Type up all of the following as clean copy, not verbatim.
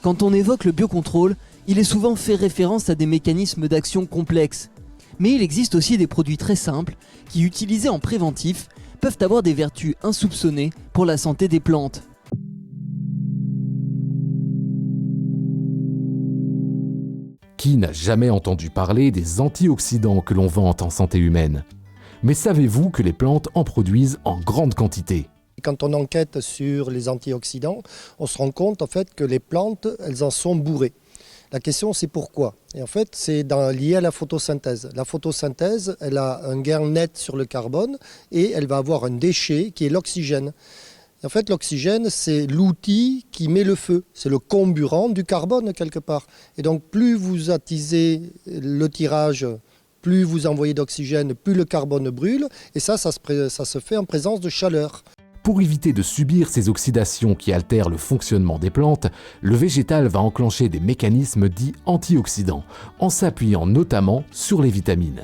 Quand on évoque le biocontrôle, il est souvent fait référence à des mécanismes d'action complexes. Mais il existe aussi des produits très simples qui, utilisés en préventif, peuvent avoir des vertus insoupçonnées pour la santé des plantes. Qui n'a jamais entendu parler des antioxydants que l'on vante en santé humaine? Mais savez-vous que les plantes en produisent en grande quantité? Quand on enquête sur les antioxydants, on se rend compte en fait que les plantes, elles en sont bourrées. La question c'est pourquoi? Et en fait c'est lié à la photosynthèse. La photosynthèse, elle a un gain net sur le carbone et elle va avoir un déchet qui est l'oxygène. En fait, l'oxygène, c'est l'outil qui met le feu. C'est le comburant du carbone, quelque part. Et donc, plus vous attisez le tirage, plus vous envoyez d'oxygène, plus le carbone brûle. Et ça se fait en présence de chaleur. Pour éviter de subir ces oxydations qui altèrent le fonctionnement des plantes, le végétal va enclencher des mécanismes dits antioxydants, en s'appuyant notamment sur les vitamines.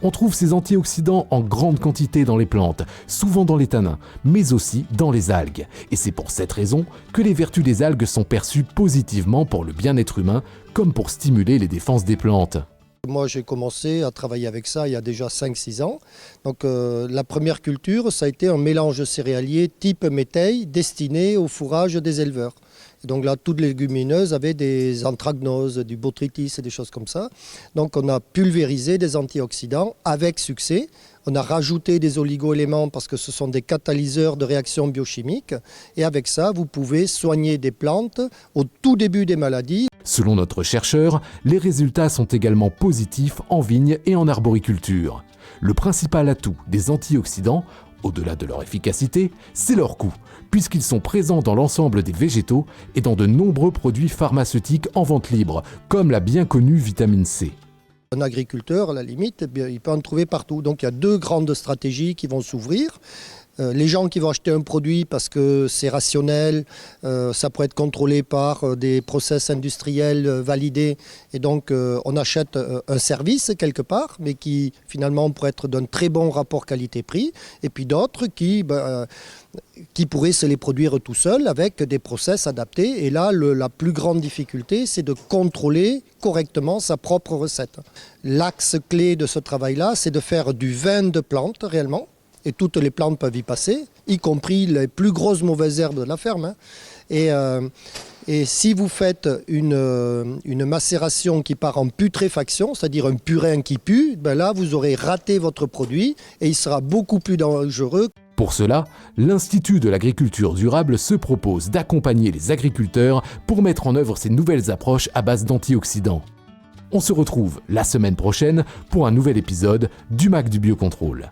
On trouve ces antioxydants en grande quantité dans les plantes, souvent dans les tanins, mais aussi dans les algues. Et c'est pour cette raison que les vertus des algues sont perçues positivement pour le bien-être humain, comme pour stimuler les défenses des plantes. Moi, j'ai commencé à travailler avec ça il y a déjà 5-6 ans. Donc, la première culture, ça a été un mélange céréalier type métaille destiné au fourrage des éleveurs. Et donc là, toutes les légumineuses avaient des anthracnoses, du botrytis et des choses comme ça. Donc on a pulvérisé des antioxydants avec succès. On a rajouté des oligo-éléments parce que ce sont des catalyseurs de réactions biochimiques. Et avec ça, vous pouvez soigner des plantes au tout début des maladies. Selon notre chercheur, les résultats sont également positifs en vigne et en arboriculture. Le principal atout des antioxydants, au-delà de leur efficacité, c'est leur coût, puisqu'ils sont présents dans l'ensemble des végétaux et dans de nombreux produits pharmaceutiques en vente libre, comme la bien connue vitamine C. Un agriculteur, à la limite, il peut en trouver partout. Donc il y a 2 grandes stratégies qui vont s'ouvrir. Les gens qui vont acheter un produit parce que c'est rationnel, ça pourrait être contrôlé par des process industriels validés et donc on achète un service quelque part mais qui finalement pourrait être d'un très bon rapport qualité-prix et puis d'autres qui pourraient se les produire tout seuls avec des process adaptés et là la plus grande difficulté c'est de contrôler correctement sa propre recette. L'axe clé de ce travail-là c'est de faire du vin de plante réellement. Et toutes les plantes peuvent y passer, y compris les plus grosses mauvaises herbes de la ferme. Et si vous faites une macération qui part en putréfaction, c'est-à-dire un purin qui pue, ben là vous aurez raté votre produit et il sera beaucoup plus dangereux. Pour cela, l'Institut de l'agriculture durable se propose d'accompagner les agriculteurs pour mettre en œuvre ces nouvelles approches à base d'antioxydants. On se retrouve la semaine prochaine pour un nouvel épisode du MAC du Biocontrôle.